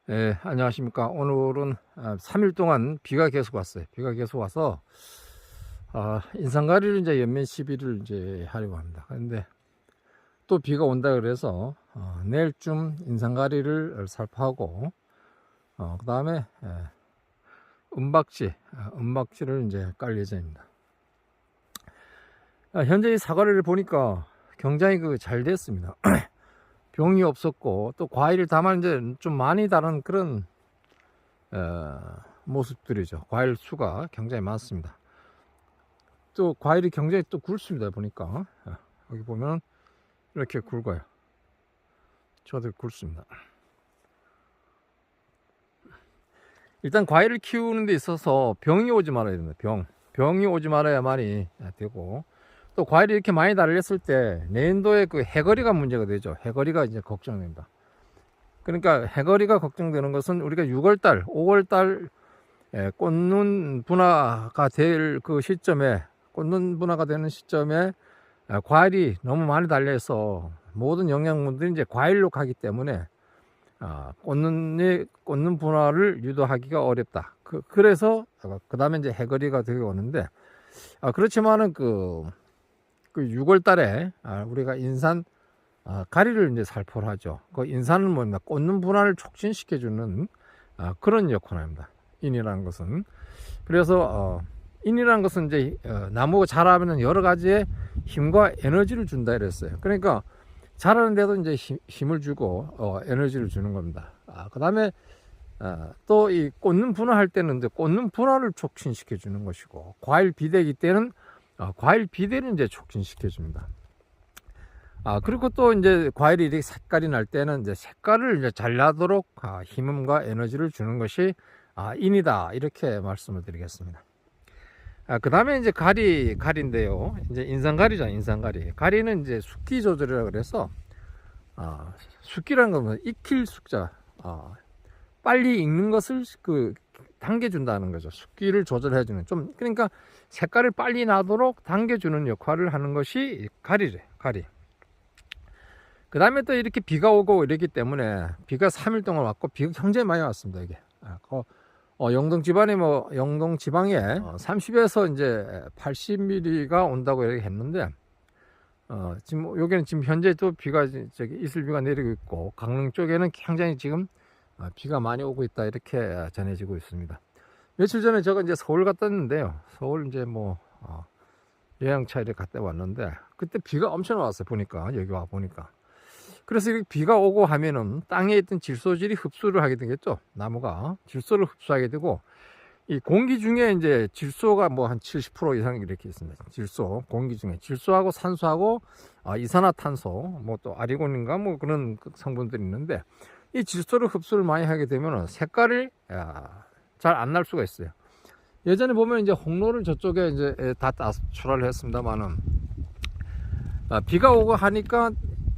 안녕하십니까. 오늘은 3일 동안 비가 계속 왔어요. 비가 계속 와서 인상가리를 이제 연면 시비를 이제 하려고 합니다. 그런데 또 비가 온다 그래서 내일쯤 인상가리를 살포하고 그 다음에 은박지를 이제 깔 예정입니다. 현재 이 사과를 보니까 굉장히 잘 됐습니다. 병이 없었고 또 과일을 다만 이제 좀 많이 다른 그런 모습들이죠. 과일 수가 굉장히 많습니다. 또 과일이 굉장히 또 굵습니다. 보니까 여기 보면 이렇게 굵어요. 저도 굵습니다. 일단 과일을 키우는 데 있어서 병이 오지 말아야 됩니다. 병이 오지 말아야만이 되고, 또 과일이 이렇게 많이 달렸을 때 내년도에 그 해거리가 문제가 되죠. 해거리가 이제 걱정됩니다. 그러니까 해거리가 걱정되는 것은 우리가 6월달, 5월달 꽂는 분화가 될 그 시점에, 꽂는 분화가 되는 시점에 과일이 너무 많이 달려서 모든 영양분들이 이제 과일로 가기 때문에 꽂는 분화를 유도하기가 어렵다. 그래서 그 다음에 이제 해거리가 되게 오는데, 그렇지만은 그 6월 달에 우리가 인산 가리를 이제 살포를 하죠. 그 인산은 뭐냐, 꽂는 분화를 촉진시켜주는 그런 역할을 합니다. 인이라는 것은. 그래서 인이라는 것은 이제 나무가 자라면 여러 가지의 힘과 에너지를 준다 이랬어요. 그러니까 자라는데도 이제 힘을 주고 에너지를 주는 겁니다. 그 다음에 또 이 꽂는 분화할 때는 이제 꽂는 분화를 촉진시켜 주는 것이고, 과일 비대기 때는 과일 비대를 이제 촉진시켜 줍니다. 그리고 또 이제 과일이 이렇게 색깔이 날 때는 이제 색깔을 이제 잘 나도록 힘과 에너지를 주는 것이 인이다, 이렇게 말씀을 드리겠습니다. 그 다음에 이제 가리인데요. 이제 인상가리죠, 인상가리. 가리는 이제 숙기 조절이라 그래서, 숙기라는 건 익힐 숙자, 빨리 익는 것을 당겨준다는 거죠. 숙기를 조절해주는, 그러니까 색깔을 빨리 나도록 당겨주는 역할을 하는 것이 가리래, 가리. 그 다음에 또 이렇게 비가 오고 이랬기 때문에, 비가 3일 동안 왔고, 비가 굉장히 많이 왔습니다, 이게. 영동 지방에 30에서 이제 80mm가 온다고 이렇게 했는데, 지금 여기는 지금 현재 또 비가 이슬비가 내리고 있고, 강릉 쪽에는 굉장히 지금 비가 많이 오고 있다, 이렇게 전해지고 있습니다. 며칠 전에 제가 이제 서울 갔다 왔는데요. 서울 이제 여행차 이렇게 갔다 왔는데, 그때 비가 엄청 왔어요. 보니까, 여기 와 보니까. 그래서 이렇게 비가 오고 하면은 땅에 있던 질소질이 흡수를 하게 되겠죠. 나무가 질소를 흡수하게 되고, 이 공기 중에 이제 질소가 한 70% 이상 이렇게 있습니다. 공기 중에 질소하고 산소하고 이산화탄소, 또 아리곤인가 그런 성분들이 있는데, 이 질소를 흡수를 많이 하게 되면 색깔이 잘 안 날 수가 있어요. 예전에 보면 이제 홍로를 저쪽에 이제 다 출하를 했습니다만은, 비가 오고 하니까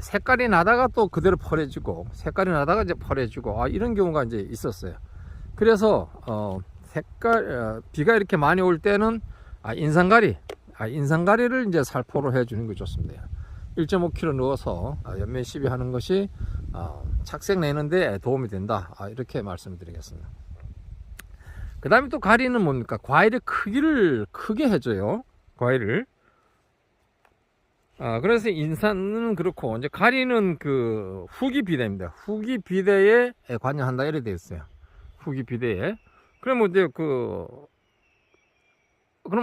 색깔이 나다가 또 그대로 펄해지고, 색깔이 나다가 이제 펄해지고, 이런 경우가 이제 있었어요. 그래서 비가 이렇게 많이 올 때는 인상가리를 이제 살포를 해주는 게 좋습니다. 1.5kg 넣어서 연면 시비하는 것이 착색 내는데 도움이 된다, 이렇게 말씀드리겠습니다. 그 다음에 또 가리는 뭡니까? 과일의 크기를 크게 해줘요. 과일을. 그래서 인산은 그렇고, 이제 가리는 그 후기 비대입니다. 후기 비대에 관여한다, 이렇게 되어 있어요. 후기 비대에. 그러면 이제 그럼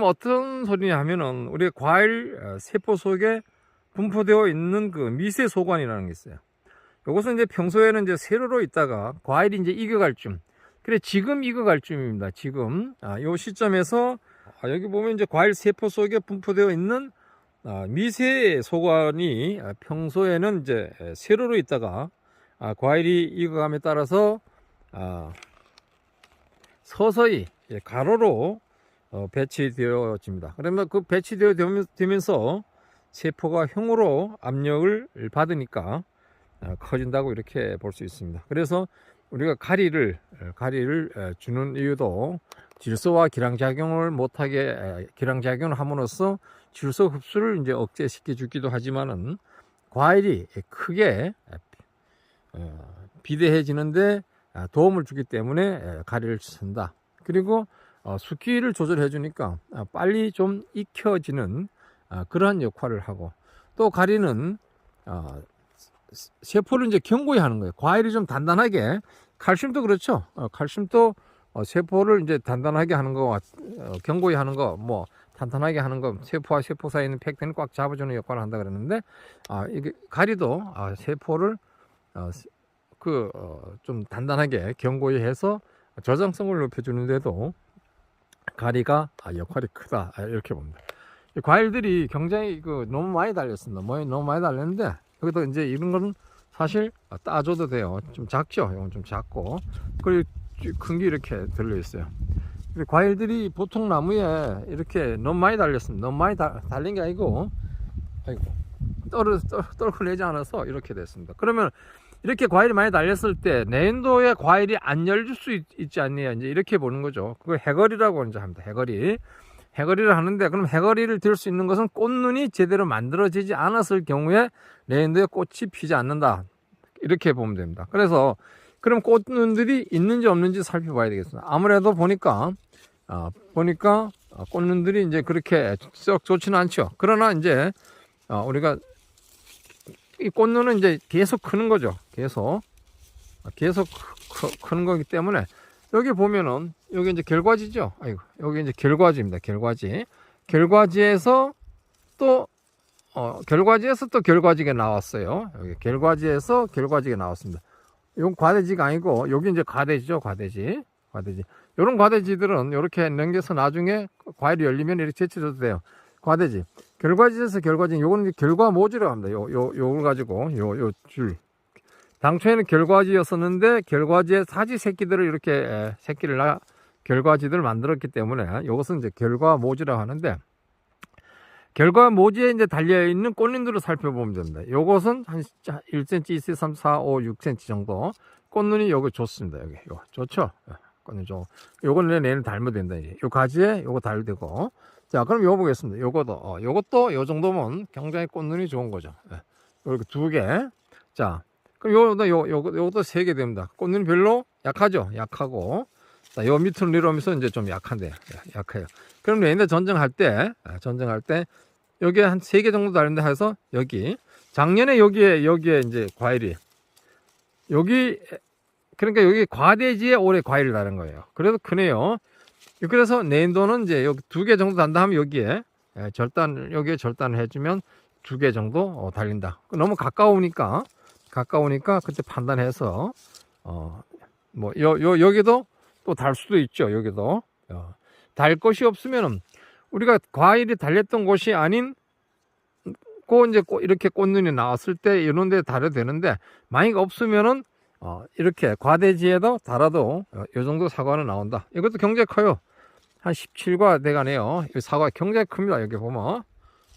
어떤 소리냐 하면은, 우리 과일 세포 속에 분포되어 있는 그 미세 소관이라는 게 있어요. 이것은 이제 평소에는 이제 세로로 있다가 과일이 이제 익어갈 쯤. 그래, 지금 익어갈 쯤입니다. 지금. 요 시점에서, 여기 보면 이제 과일 세포 속에 분포되어 있는 미세 소관이 평소에는 이제 세로로 있다가 과일이 익어감에 따라서 서서히 가로로 배치되어집니다. 그러면 그 배치되면서 세포가 형으로 압력을 받으니까 커진다고 이렇게 볼 수 있습니다. 그래서 우리가 가리를 주는 이유도, 질소와 기량작용을 못하게 기량작용을 함으로써 질소 흡수를 이제 억제시켜 주기도 하지만은, 과일이 크게 비대해지는데 도움을 주기 때문에 가리를 쓴다. 그리고 숫기를 조절해 주니까 빨리 좀 익혀지는 그러한 역할을 하고, 또 가리는 세포를 이제 견고히 하는 거예요. 과일이 좀 단단하게, 칼슘도 그렇죠. 칼슘도 세포를 이제 단단하게 하는 거, 견고히 하는 거, 뭐 탄탄하게 하는 거, 세포와 세포 사이에 있는 팩트는 꽉 잡아주는 역할을 한다 그랬는데, 이게 가리도 세포를 좀 단단하게 견고히 해서 저장성을 높여주는데도 가리가 역할이 크다, 이렇게 봅니다. 이 과일들이 굉장히 너무 많이 달렸습니다. 너무 많이 달렸는데, 여기도 이제 이런 거는 사실 따줘도 돼요. 좀 작죠? 이건 좀 작고, 그리고 큰 게 이렇게 들려 있어요. 과일들이 보통 나무에 이렇게 너무 많이 달렸습니다. 너무 많이 달린 게 아니고, 떨고 내지 않아서 이렇게 됐습니다. 그러면 이렇게 과일이 많이 달렸을 때 내년도에 과일이 안 열릴 수 있지 않냐, 이제 이렇게 보는 거죠. 그걸 해거리라고 이제 합니다. 해거리를 하는데, 그럼 해거리를 들 수 있는 것은 꽃눈이 제대로 만들어지지 않았을 경우에 내년도에 꽃이 피지 않는다, 이렇게 보면 됩니다. 그래서 그럼 꽃눈들이 있는지 없는지 살펴봐야 되겠습니다. 아무래도 보니까 꽃눈들이 이제 그렇게 썩 좋지는 않죠. 그러나 이제 우리가 이 꽃눈은 이제 계속 크는 거죠. 계속 크는 거기 때문에, 여기 보면은 여기 이제 결과지죠. 여기 이제 결과지입니다. 결과지에서 또 결과지가 나왔어요. 여기 결과지에서 결과지가 나왔습니다. 이건 과대지가 아니고, 여기 이제 과대지죠. 과대지. 이런 과대지들은 이렇게 넘겨서 나중에 과일이 열리면 이렇게 제쳐줘도 돼요. 과대지. 결과지에서 결과지, 요거는 이제 결과모지라고 합니다. 요걸 가지고, 요 줄. 당초에는 결과지였었는데, 결과지의 사지 새끼들을 이렇게, 결과지들을 만들었기 때문에, 요것은 이제 결과모지라고 하는데, 결과모지에 이제 달려있는 꽃눈들을 살펴보면 됩니다. 요것은 한 1cm, 2cm, 3, 4, 5, 6cm 정도. 꽃눈이 여기 좋습니다. 여기. 요 좋죠? 꽃눈 좋고. 요거는 내년 달면 된다. 요 가지에 요거 달되고. 자, 그럼 요거 보겠습니다. 요것도 요 정도면 굉장히 꽃눈이 좋은 거죠. 이렇게 2개. 자, 그럼 요것도 3개 됩니다. 꽃눈이 별로 약하죠? 약하고. 자, 요 밑으로 내려오면서 이제 좀 약한데, 약해요. 그럼 내년에 전정할 때, 여기에 한 3개 정도 다른데 해서, 작년에 여기에 이제 과일이, 그러니까 여기 과대지에 올해 과일을 다른 거예요. 그래서 크네요. 그래서 내년도는 이제 여기 2개 정도 단다 하면 여기에 절단을 해주면 2개 정도 달린다. 너무 가까우니까 그때 판단해서, 여기도 또 달 수도 있죠. 여기도 달 것이 없으면은, 우리가 과일이 달렸던 곳이 아닌 이제 이렇게 꽃눈이 나왔을 때 이런 데 달아도 되는데, 만약 없으면은 이렇게 과대지에도 달아도 이 정도 사과는 나온다. 이것도 굉장히 커요. 한 17과 돼가네요. 이 사과 굉장히 큽니다. 여기 보면,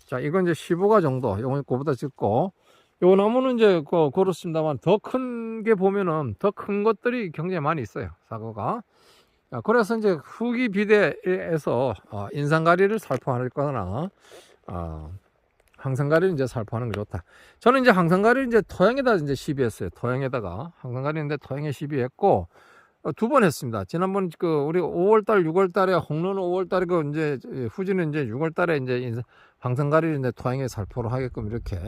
자, 이건 이제 15가 정도, 요건 그보다 적고, 요 나무는 이제 그렇습니다만, 더 큰 게 보면은 더 큰 것들이 굉장히 많이 있어요. 사과가. 그래서 이제 후기 비대에서 인상가리를 살포할 거나 항상가리를 이제 살포하는 게 좋다. 저는 이제 항상가리를 이제 토양에다 이제 시비했어요. 토양에다가 항상가리인데 토양에 시비했고, 2번 했습니다. 지난번 우리 5월달, 6월달에 홍로는 5월달에 이제 후지는 이제 6월달에 이제 항상가리를 이제 토양에 살포를 하게끔 이렇게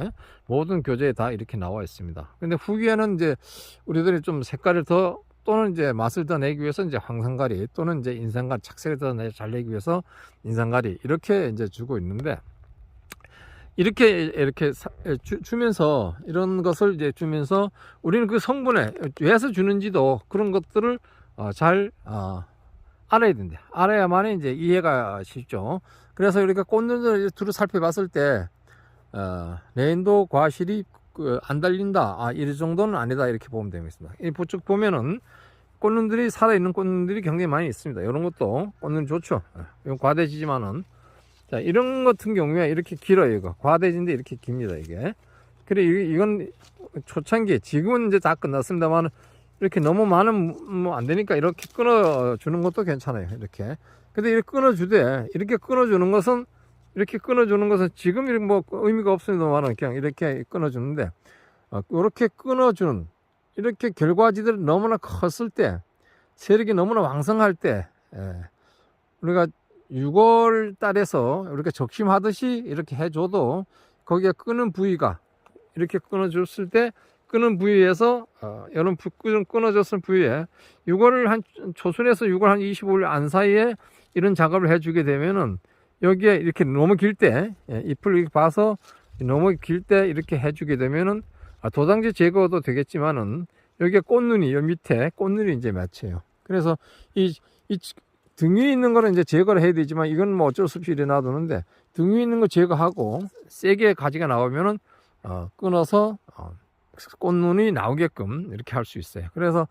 모든 교재에 다 이렇게 나와 있습니다. 근데 후기에는 이제 우리들이 좀 색깔을 또는 이제 맛을 더 내기 위해서 이제 항상가리, 또는 이제 인상가리, 착색을 더 잘 내기 위해서 인상가리, 이렇게 이제 주고 있는데, 이렇게 주면서, 이런 것을 이제 주면서 우리는 그 성분에 왜서 주는지도 그런 것들을 잘 알아야 된다. 알아야만 이제 이해가 쉽죠. 그래서 우리가 꽃눈을 두루 살펴봤을 때 내년도 과실이 안 달린다, 이 정도는 아니다, 이렇게 보면 되겠습니다. 이 보쭉 보면은 꽃눈들이, 살아있는 꽃눈들이 굉장히 많이 있습니다. 이런 것도 꽃눈이 좋죠. 이건 과대지지만은, 자, 이런 같은 경우에 이렇게 길어요. 이거 과대지인데 이렇게 깁니다, 이게. 그래, 이건 초창기, 지금은 이제 다 끝났습니다만, 이렇게 너무 많은 뭐 안 되니까 이렇게 끊어주는 것도 괜찮아요. 이렇게. 근데 이렇게 끊어주는 것은 지금 뭐 의미가 없습니다만, 그냥 이렇게 끊어주는데, 이렇게 끊어주는, 이렇게 결과지들이 너무나 컸을 때, 세력이 너무나 왕성할 때, 우리가 6월 달에서 우리가 적심하듯이 이렇게 해줘도 거기에 끄는 부위가 이렇게 끊어줬을 때 끄는 부위에서 이런 끊어졌을 부위에 6월 한 초순에서 6월 한 25일 안 사이에 이런 작업을 해주게 되면은 여기에 이렇게 너무 길 때 잎을 이렇게 봐서 너무 길 때 이렇게 해주게 되면은 도당지 제거도 되겠지만은 여기에 꽃눈이 여 밑에 꽃눈이 이제 맺혀요. 그래서 이 등 위에 있는 거는 이제 제거를 해야 되지만 이건 뭐 어쩔 수 없이 이래 놔두는데 등 위에 있는 거 제거하고 세게 가지가 나오면은 끊어서 꽃눈이 나오게끔 이렇게 할 수 있어요. 그래서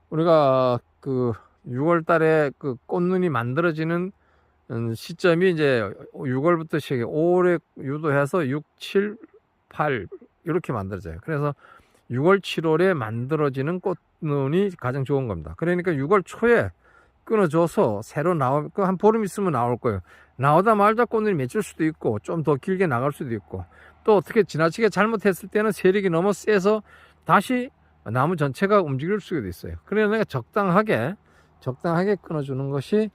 우리가 그 6월 달에 그 꽃눈이 만들어지는 시점이 이제 6월부터 시작해 5월에 유도해서 6, 7, 8 이렇게 만들어져요. 그래서 6월, 7월에 만들어지는 꽃눈이 가장 좋은 겁니다. 그러니까 6월 초에 끊어줘서 새로 한 보름 있으면 나올 거예요. 나오다 말자 꽃눈이 맺힐 수도 있고 좀 더 길게 나갈 수도 있고 또 어떻게 지나치게 잘못했을 때는 세력이 너무 세서 다시 나무 전체가 움직일 수도 있어요. 그러니까 적당하게 끊어주는 것이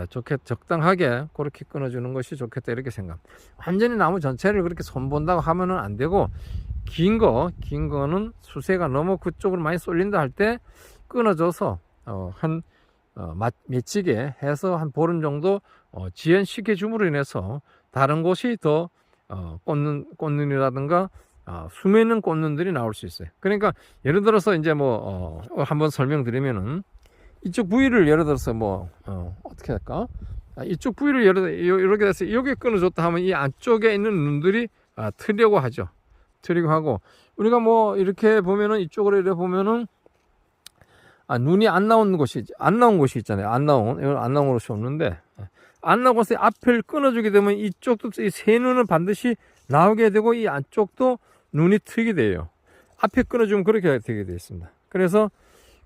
적당하게 그렇게 끊어주는 것이 좋겠다 이렇게 생각. 완전히 나무 전체를 그렇게 손본다고 하면은 안 되고 긴 거는 수세가 너무 그쪽으로 많이 쏠린다 할 때 끊어줘서 맺히게 해서 한 보름 정도 지연시켜 줌으로 인해서 다른 곳이 더 꽃눈이라든가 수매는 꽃눈들이 나올 수 있어요. 그러니까 예를 들어서 이제 뭐 한번 설명드리면은 이쪽 부위를 예를 들어서 뭐 어떻게 할까? 이쪽 부위를 예를 들어 이렇게 돼서 여기 끊어줬다 하면 이 안쪽에 있는 눈들이 트려고 하죠. 트리고 하고 우리가 뭐 이렇게 보면은 이쪽으로 이렇게 보면은 눈이 안 나온 곳이 있잖아요. 안 나온 곳이 없는데 안 나온 곳에 앞을 끊어주게 되면 이쪽도 이 세 눈은 반드시 나오게 되고 이 안쪽도 눈이 트게 돼요. 앞에 끊어주면 그렇게 되게 되어 있습니다. 그래서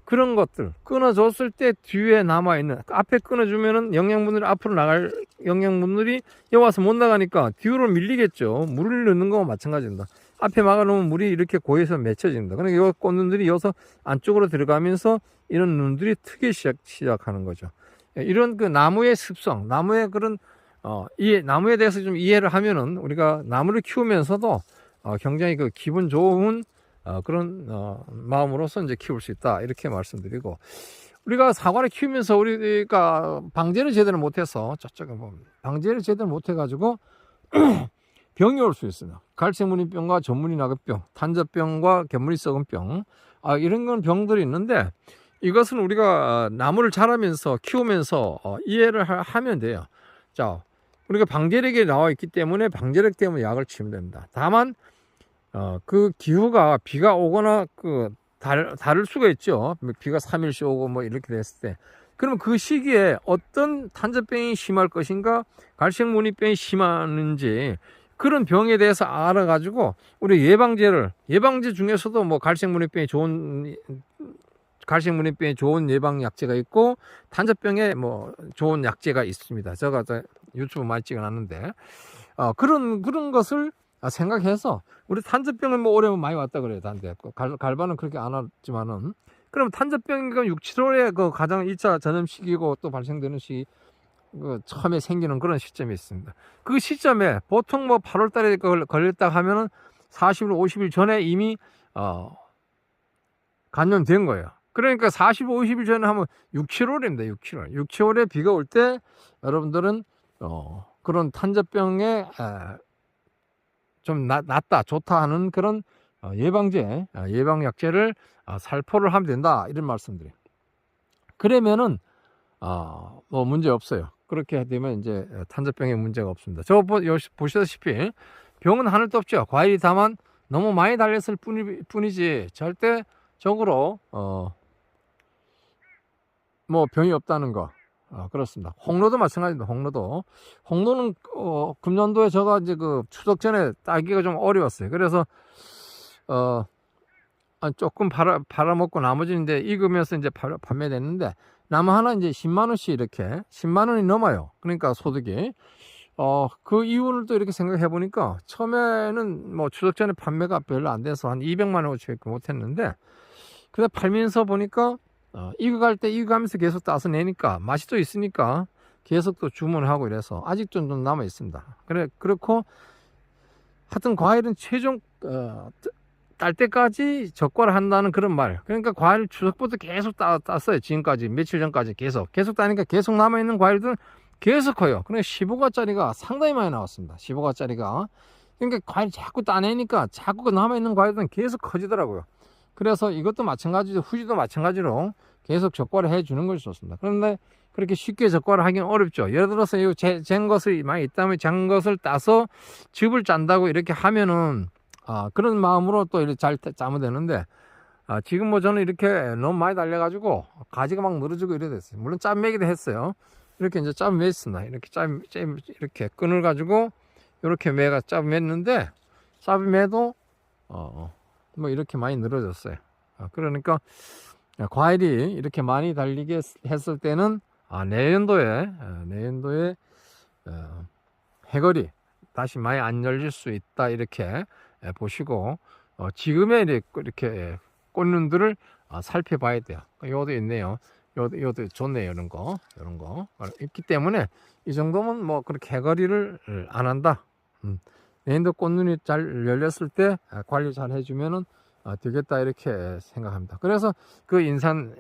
그런 것들 끊어줬을 때 뒤에 남아있는 앞에 끊어주면은 영양분들이 앞으로 나갈 영양분들이 여기 와서 못 나가니까 뒤로 밀리겠죠. 물을 넣는 거와 마찬가지입니다. 앞에 막아놓으면 물이 이렇게 고여서 맺혀진다. 그러니까 이 꽃눈들이 여기서 안쪽으로 들어가면서 이런 눈들이 트기 시작하는 거죠. 이런 그 나무의 습성, 나무의 그런 나무에 대해서 좀 이해를 하면은 우리가 나무를 키우면서도 굉장히 그 기분 좋은 그런 마음으로서 이제 키울 수 있다 이렇게 말씀드리고 우리가 사과를 키우면서 우리가 방제를 제대로 못해서 저쪽에 보면 방제를 제대로 못해가지고 병이 올 수 있습니다. 갈색무늬병과 전무늬나그병, 탄저병과 갯무늬 썩은 병, 이런 건 병들이 있는데 이것은 우리가 나무를 자라면서 키우면서 이해를 하면 돼요. 자, 우리가 방제력이 나와 있기 때문에 방제력 때문에 약을 치면 됩니다. 다만 그 기후가 비가 오거나 다를 수가 있죠. 비가 3일씩 오고 뭐 이렇게 됐을 때 그러면 그 시기에 어떤 탄저병이 심할 것인가 갈색무늬병이 심하는지 그런 병에 대해서 알아가지고 우리 예방제 중에서도 뭐 갈색무늬병이 좋은 예방 약제가 있고 탄저병에 뭐 좋은 약제가 있습니다. 제가 유튜브 많이 찍어놨는데 그런 것을 생각해서 우리 탄저병은 뭐 올해 많이 왔다 그래요. 단데 갈바는 그렇게 안 왔지만은 그럼 탄저병이 6, 7월에 그 가장 1차 전염 시기고 또 발생되는 시기 처음에 생기는 그런 시점이 있습니다. 그 시점에 보통 뭐 8월 달에 걸렸다 하면은 40일, 50일 전에 이미 감염된 거예요. 그러니까 45, 50일 전에 하면 6, 7월입니다. 6, 7월. 6, 7월에 비가 올 때 여러분들은 그런 탄저병에 좀 낫다, 좋다 하는 그런 예방약제를 살포를 하면 된다. 이런 말씀드려요. 그러면은 뭐 문제 없어요. 그렇게 되면 이제 탄저병에 문제가 없습니다. 저 보시다시피 병은 하늘도 없죠. 과일이 다만 너무 많이 달렸을 뿐이지 절대적으로 뭐 병이 없다는 거 그렇습니다. 홍로도 마찬가지입니다. 홍로는 금년도에 제가 이제 그 추석 전에 따기가 좀 어려웠어요. 그래서 조금 팔아먹고 나머지는 이제 익으면서 이제 판매됐는데 나무 하나 이제 10만 원씩 이렇게 10만 원이 넘어요. 그러니까 소득이 그 이유를 또 이렇게 생각해 보니까 처음에는 뭐 추석 전에 판매가 별로 안 돼서 한 200만 원어치 못했는데 그래서 팔면서 보니까 익어갈 때 익어가면서 계속 따서 내니까 맛이 또 있으니까 계속 또 주문하고 이래서 아직도 좀 남아 있습니다. 그렇고 하여튼 과일은 최종 딸 때까지 적과를 한다는 그런 말. 그러니까 과일 추석부터 계속 땄어요. 지금까지 며칠 전까지 계속 따니까 계속 남아 있는 과일들은 계속 커요. 그러니까 15가짜리가 상당히 많이 나왔습니다. 15가짜리가. 그러니까 과일 자꾸 따내니까 자꾸 남아 있는 과일들은 계속 커지더라고요. 그래서 이것도 마찬가지로 후지도 마찬가지로 계속 적과를 해주는 것이 좋습니다. 그런데 그렇게 쉽게 적과를 하기는 어렵죠. 예를 들어서 이 쟁 것이 많이 있다면 쟁 것을 따서 즙을 짠다고 이렇게 하면은 그런 마음으로 또 이렇게 잘 짜면 되는데 지금 뭐 저는 이렇게 너무 많이 달려가지고 가지가 막 늘어지고 이래 됐어요. 물론 짠매기도 했어요. 이렇게 이제 짠 맸습니다. 이렇게 끈을 가지고 이렇게 매가 짠 맸는데 짠 매도 뭐 이렇게 많이 늘어졌어요. 그러니까 과일이 이렇게 많이 달리게 했을 때는 내년도에 해거리 다시 많이 안 열릴 수 있다 이렇게 보시고 지금의 이렇게 꽃눈들을 살펴봐야 돼요. 요것도 있네요. 요것도 좋네요. 이런 거 있기 때문에 이 정도면 뭐 그렇게 해거리를 안 한다. 내년도 꽃눈이 잘 열렸을 때 관리 잘 해주면은 되겠다 이렇게 생각합니다. 그래서 그 인산을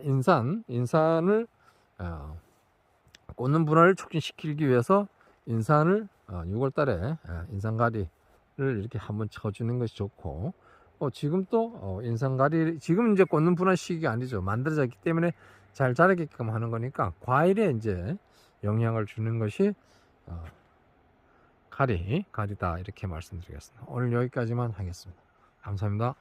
꽃눈 분화를 촉진시키기 위해서 인산을 6월달에 인산가리를 이렇게 한번 쳐주는 것이 좋고 지금 또 인산가리 지금 이제 꽃눈 분화 시기가 아니죠. 만들어졌기 때문에 잘 자라게끔 하는 거니까 과일에 이제 영향을 주는 것이 가리다 이렇게 말씀드리겠습니다. 오늘 여기까지만 하겠습니다. 감사합니다.